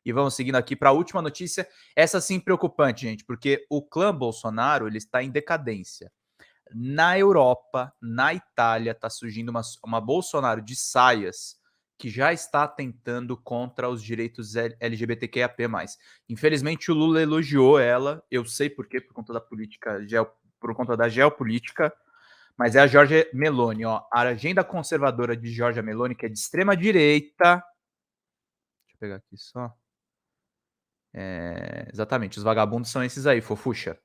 E vamos seguindo aqui para a última notícia. Essa sim preocupante, gente, porque o clã Bolsonaro ele está em decadência. Na Europa, na Itália, está surgindo uma Bolsonaro de saias que já está tentando contra os direitos LGBTQIAP+. Infelizmente, o Lula elogiou ela, eu sei por quê, por conta da política, por conta da geopolítica, mas é a Giorgia Meloni, ó. A agenda conservadora de Giorgia Meloni, que é de extrema direita. Deixa eu pegar aqui só. Exatamente, os vagabundos são esses aí, fofucha.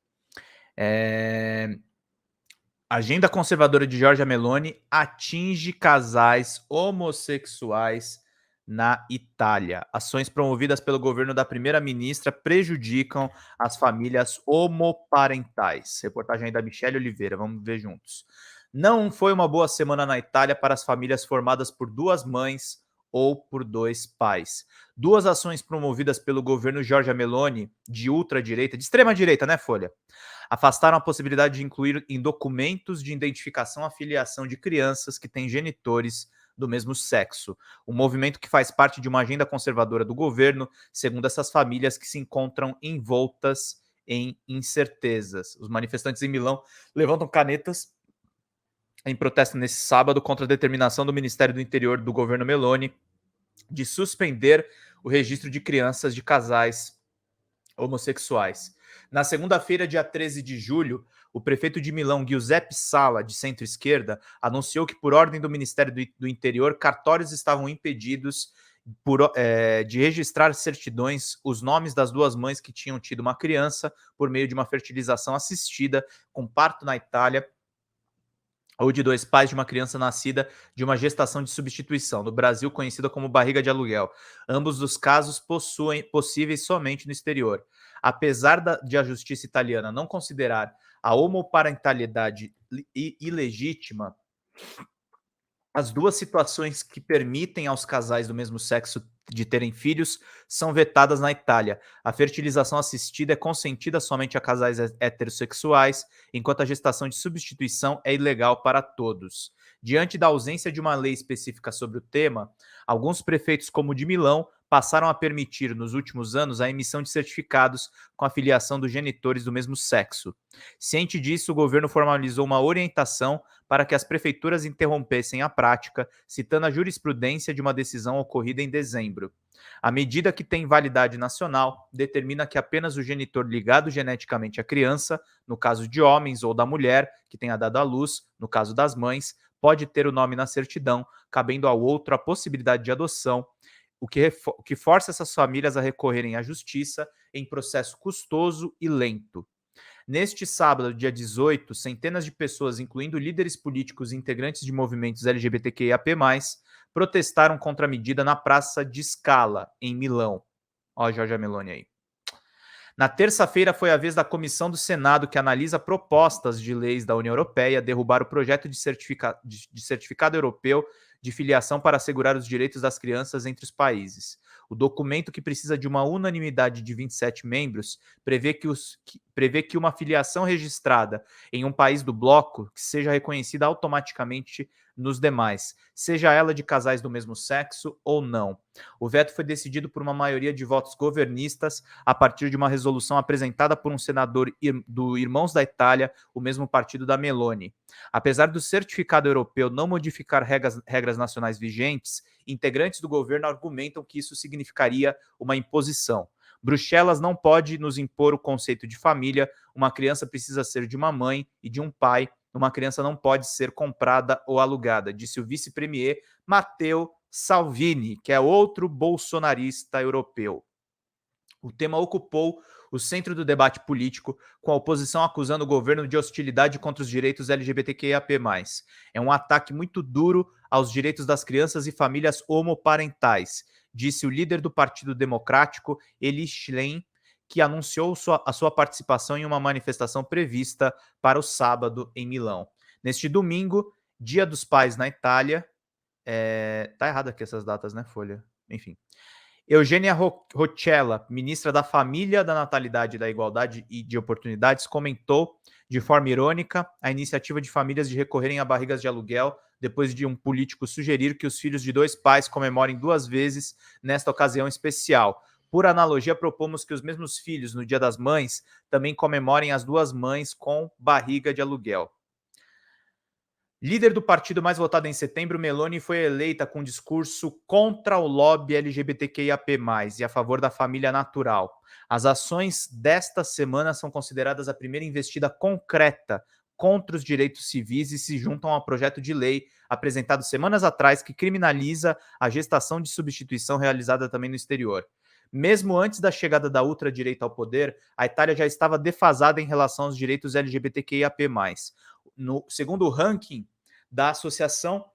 A agenda conservadora de Giorgia Meloni atinge casais homossexuais na Itália. Ações promovidas pelo governo da primeira-ministra prejudicam as famílias homoparentais. Reportagem aí da Michelle Oliveira, vamos ver juntos. Não foi uma boa semana na Itália para as famílias formadas por duas mães ou por dois pais. Duas ações promovidas pelo governo Giorgia Meloni, de ultradireita, de extrema-direita, né, Folha? Afastaram a possibilidade de incluir em documentos de identificação a filiação de crianças que têm genitores do mesmo sexo. Um movimento que faz parte de uma agenda conservadora do governo, segundo essas famílias que se encontram envoltas em incertezas. Os manifestantes em Milão levantam canetas em protesto nesse sábado contra a determinação do Ministério do Interior do governo Meloni de suspender o registro de crianças de casais homossexuais. Na segunda-feira, dia 13 de julho, o prefeito de Milão, Giuseppe Sala, de centro-esquerda, anunciou que, por ordem do Ministério do Interior, cartórios estavam impedidos de registrar certidões os nomes das duas mães que tinham tido uma criança por meio de uma fertilização assistida com parto na Itália ou de dois pais de uma criança nascida de uma gestação de substituição, no Brasil conhecida como barriga de aluguel. Ambos os casos possuem possíveis somente no exterior. Apesar de a justiça italiana não considerar a homoparentalidade ilegítima, as duas situações que permitem aos casais do mesmo sexo de terem filhos são vetadas na Itália. A fertilização assistida é consentida somente a casais heterossexuais, enquanto a gestação de substituição é ilegal para todos. Diante da ausência de uma lei específica sobre o tema, alguns prefeitos, como o de Milão, passaram a permitir, nos últimos anos, a emissão de certificados com a filiação dos genitores do mesmo sexo. Ciente disso, o governo formalizou uma orientação para que as prefeituras interrompessem a prática, citando a jurisprudência de uma decisão ocorrida em dezembro. A medida, que tem validade nacional, determina que apenas o genitor ligado geneticamente à criança, no caso de homens, ou da mulher que tenha dado à luz, no caso das mães, pode ter o nome na certidão, cabendo ao outro a possibilidade de adoção, o que força essas famílias a recorrerem à justiça em processo custoso e lento. Neste sábado, dia 18, centenas de pessoas, incluindo líderes políticos e integrantes de movimentos LGBTQIAP+, protestaram contra a medida na Praça di Scala, em Milão. Ó a Giorgia Meloni aí. Na terça-feira, foi a vez da comissão do Senado, que analisa propostas de leis da União Europeia, derrubar o projeto de certificado europeu de filiação para assegurar os direitos das crianças entre os países. O documento, que precisa de uma unanimidade de 27 membros, prevê que uma filiação registrada em um país do bloco que seja reconhecida automaticamente nos demais, seja ela de casais do mesmo sexo ou não. O veto foi decidido por uma maioria de votos governistas a partir de uma resolução apresentada por um senador do Irmãos da Itália, o mesmo partido da Meloni. Apesar do certificado europeu não modificar regras nacionais vigentes, integrantes do governo argumentam que isso significaria uma imposição. Bruxelas não pode nos impor o conceito de família, uma criança precisa ser de uma mãe e de um pai, uma criança não pode ser comprada ou alugada, disse o vice-premier Matteo Salvini, que é outro bolsonarista europeu. O tema ocupou o centro do debate político, com a oposição acusando o governo de hostilidade contra os direitos LGBTQIAP+. É um ataque muito duro aos direitos das crianças e famílias homoparentais, disse o líder do Partido Democrático, Eli Schlein, que anunciou a sua participação em uma manifestação prevista para o sábado em Milão. Neste domingo, Dia dos Pais na Itália. Tá errado aqui essas datas, né, Folha? Enfim. Eugênia Roccella, ministra da Família, da Natalidade, da Igualdade e de Oportunidades, comentou de forma irônica a iniciativa de famílias de recorrerem a barrigas de aluguel depois de um político sugerir que os filhos de dois pais comemorem duas vezes nesta ocasião especial. Por analogia, propomos que os mesmos filhos, no Dia das Mães, também comemorem as duas mães com barriga de aluguel. Líder do partido mais votado em setembro, Meloni foi eleita com discurso contra o lobby LGBTQIAP+, e a favor da família natural. As ações desta semana são consideradas a primeira investida concreta contra os direitos civis e se juntam ao projeto de lei apresentado semanas atrás que criminaliza a gestação de substituição realizada também no exterior. Mesmo antes da chegada da ultradireita ao poder, a Itália já estava defasada em relação aos direitos LGBTQIAP+. Segundo o ranking da Associação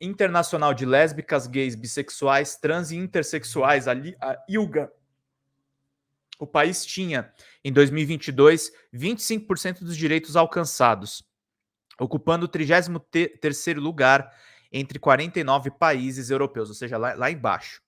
Internacional de Lésbicas, Gays, Bissexuais, Trans e Intersexuais, a ILGA, o país tinha, em 2022, 25% dos direitos alcançados, ocupando o 33º lugar entre 49 países europeus, ou seja, lá embaixo.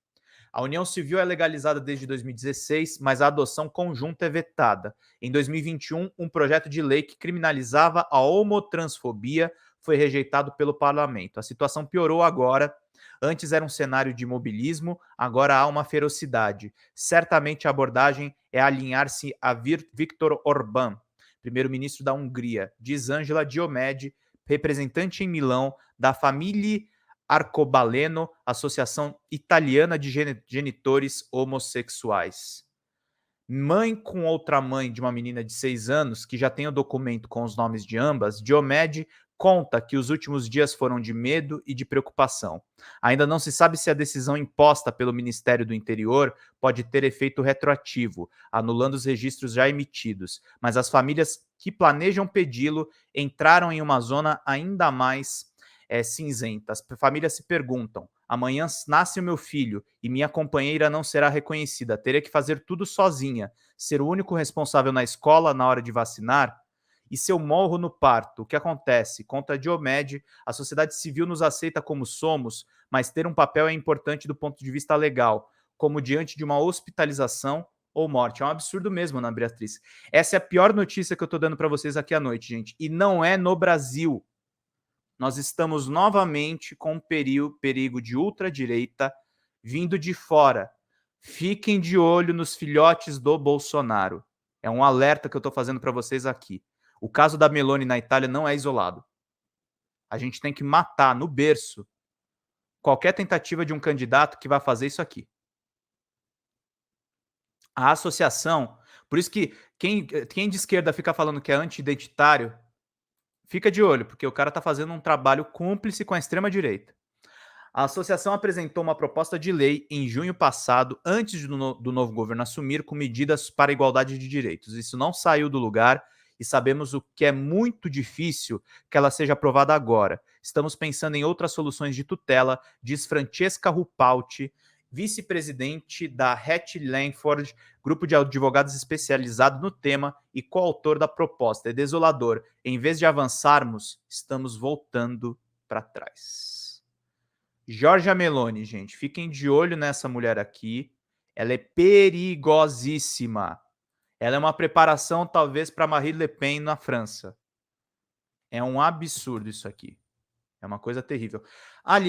A união civil é legalizada desde 2016, mas a adoção conjunta é vetada. Em 2021, um projeto de lei que criminalizava a homotransfobia foi rejeitado pelo parlamento. A situação piorou agora. Antes era um cenário de imobilismo, agora há uma ferocidade. Certamente a abordagem é alinhar-se a Viktor Orbán, primeiro-ministro da Hungria, diz Angela Diomede, representante em Milão da família Arcobaleno, Associação Italiana de Genitores Homossexuais. Mãe com outra mãe de uma menina de 6 anos, que já tem o documento com os nomes de ambas, Diomede conta que os últimos dias foram de medo e de preocupação. Ainda não se sabe se a decisão imposta pelo Ministério do Interior pode ter efeito retroativo, anulando os registros já emitidos, mas as famílias que planejam pedi-lo entraram em uma zona ainda mais cinzenta. As famílias se perguntam: amanhã nasce o meu filho e minha companheira não será reconhecida. Terei que fazer tudo sozinha, ser o único responsável na escola na hora de vacinar? E se eu morro no parto, o que acontece? Contra Diomede, a sociedade civil nos aceita como somos, mas ter um papel é importante do ponto de vista legal, como diante de uma hospitalização ou morte. É um absurdo mesmo, Ana Beatriz. Essa é a pior notícia que eu tô dando para vocês aqui à noite, gente. E não é no Brasil. Nós estamos novamente com um perigo de ultradireita vindo de fora. Fiquem de olho nos filhotes do Bolsonaro. É um alerta que eu estou fazendo para vocês aqui. O caso da Meloni na Itália não é isolado. A gente tem que matar no berço qualquer tentativa de um candidato que vai fazer isso aqui. A associação, por isso que quem de esquerda fica falando que é anti-identitário, fica de olho, porque o cara está fazendo um trabalho cúmplice com a extrema-direita. A associação apresentou uma proposta de lei em junho passado, antes do novo governo assumir, com medidas para a igualdade de direitos. Isso não saiu do lugar e sabemos o que é muito difícil que ela seja aprovada agora. Estamos pensando em outras soluções de tutela, diz Francesca Rupauti, vice-presidente da Hatch Langford, grupo de advogados especializado no tema e coautor da proposta. É desolador. Em vez de avançarmos, estamos voltando para trás. Giorgia Meloni, gente, fiquem de olho nessa mulher aqui. Ela é perigosíssima. Ela é uma preparação, talvez, para Marine Le Pen na França. É um absurdo isso aqui. É uma coisa terrível.